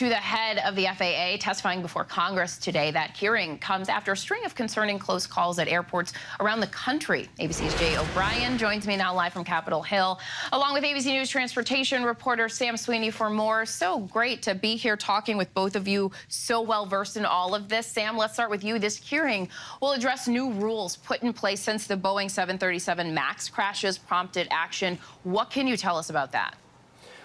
To the head of the FAA testifying before Congress today. That hearing comes after a string of concerning close calls at airports around the country. ABC's Jay O'Brien joins me now live from Capitol Hill, along with ABC News transportation reporter Sam Sweeney for more. So great to be here talking with both of you, so well versed in all of this. Sam, let's start with you. This hearing will address new rules put in place since the Boeing 737 MAX crashes prompted action. What can you tell us about that?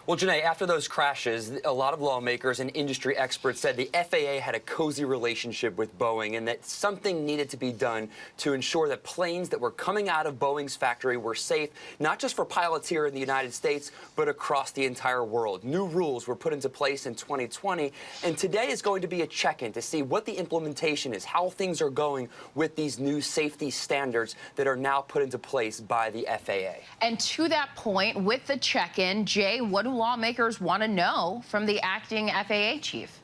Well, Janae, after those crashes, a lot of lawmakers and industry experts said the FAA had a cozy relationship with Boeing and that something needed to be done to ensure that planes that were coming out of Boeing's factory were safe, not just for pilots here in the United States, but across the entire world. New rules were put into place in 2020, and today is going to be a check-in to see what the implementation is, how things are going with these new safety standards that are now put into place by the FAA. And to that point, with the check-in, Jay, what do lawmakers want to know from the acting FAA chief?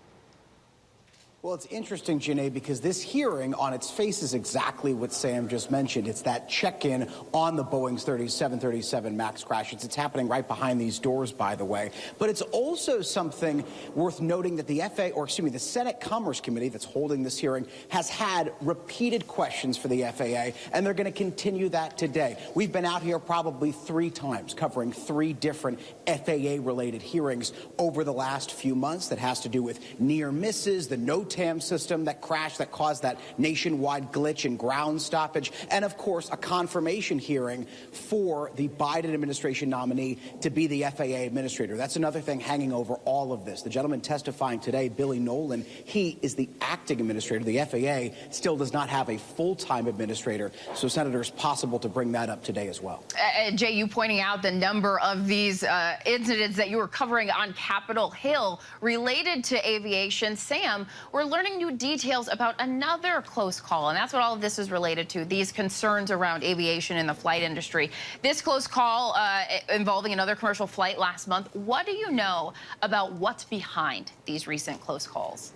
Well, it's interesting, Janae, because this hearing on its face is exactly what Sam just mentioned. It's that check-in on the Boeing's 737 MAX crash. It's happening right behind these doors, by the way. But it's also something worth noting that the the Senate Commerce Committee that's holding this hearing has had repeated questions for the FAA, and they're going to continue that today. We've been out here probably 3 times covering 3 different FAA-related hearings over the last few months that has to do with near misses, the NOTAM system that crashed that caused that nationwide glitch and ground stoppage, and of course a confirmation hearing for the Biden administration nominee to be the FAA administrator. That's another thing hanging over all of this. The gentleman testifying today, Billy Nolan, he is the acting administrator. The FAA still does not have a full-time administrator, so Senator, it's possible to bring that up today as well. Jay, you pointing out the number of these incidents that you were covering on Capitol Hill related to aviation. Sam, we're learning new details about another close call, and that's what all of this is related to, these concerns around aviation in the flight industry. This close call involving another commercial flight last month. What do you know about what's behind these recent close calls?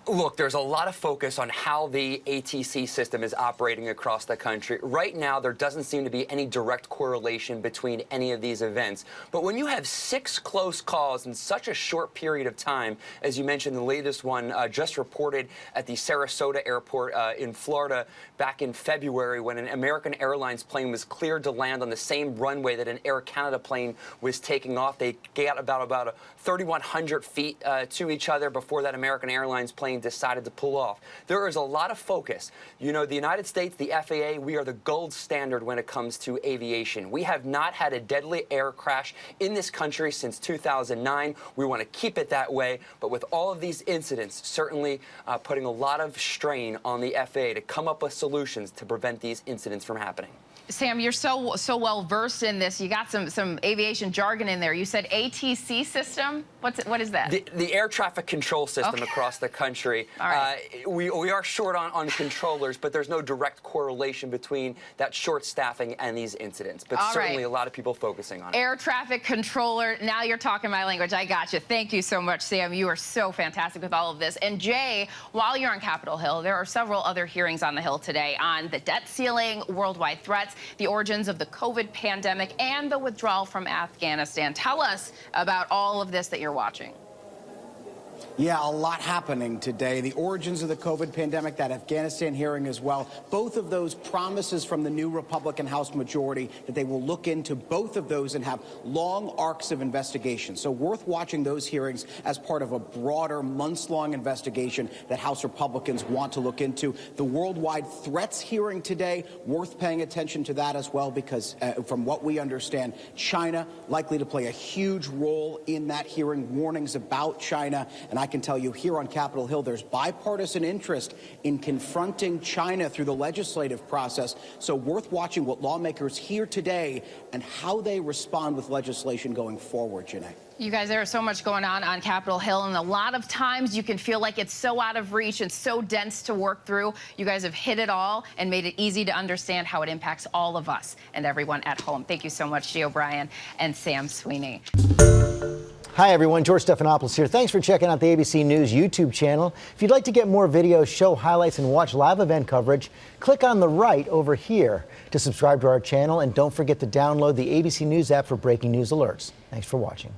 Look, there's a lot of focus on how the ATC system is operating across the country. Right now, there doesn't seem to be any direct correlation between any of these events. But when you have 6 close calls in such a short period of time, as you mentioned, the latest one just reported at the Sarasota airport in Florida back in February when an American Airlines plane was cleared to land on the same runway that an Air Canada plane was taking off. They got about 3,100 feet to each other before that American Airlines plane decided to pull off. There is a lot of focus. You know, the United States, the FAA, we are the gold standard when it comes to aviation. We have not had a deadly air crash in this country since 2009. We want to keep it that way, but with all of these incidents, certainly putting a lot of strain on the FAA to come up with solutions to prevent these incidents from happening. Sam, you're so well versed in this. You got some aviation jargon in there. You said ATC system. What is that? The air traffic control system across the country. All right. We are short on controllers, but there's no direct correlation between that short staffing and these incidents. But certainly a lot of people focusing on it. Air traffic controller. Now you're talking my language. I got you. Thank you so much, Sam. You are so fantastic with all of this. And Jay, while you're on Capitol Hill, there are several other hearings on the Hill today on the debt ceiling, worldwide threats, the origins of the COVID pandemic, and the withdrawal from Afghanistan. Tell us about all of this that you're watching. Yeah, a lot happening today. The origins of the COVID pandemic, that Afghanistan hearing as well. Both of those promises from the new Republican House majority that they will look into both of those and have long arcs of investigation. So worth watching those hearings as part of a broader months-long investigation that House Republicans want to look into. The worldwide threats hearing today, worth paying attention to that as well, because from what we understand, China likely to play a huge role in that hearing, warnings about China. And I can tell you here on Capitol Hill, there's bipartisan interest in confronting China through the legislative process. So worth watching what lawmakers hear today and how they respond with legislation going forward, Janae. You guys, there is so much going on Capitol Hill, and a lot of times you can feel like it's so out of reach and so dense to work through. You guys have hit it all and made it easy to understand how it impacts all of us and everyone at home. Thank you so much, Jay O'Brien and Sam Sweeney. Hi, everyone. George Stephanopoulos here. Thanks for checking out the ABC News YouTube channel. If you'd like to get more videos, show highlights, and watch live event coverage, click on the right over here to subscribe to our channel. And don't forget to download the ABC News app for breaking news alerts. Thanks for watching.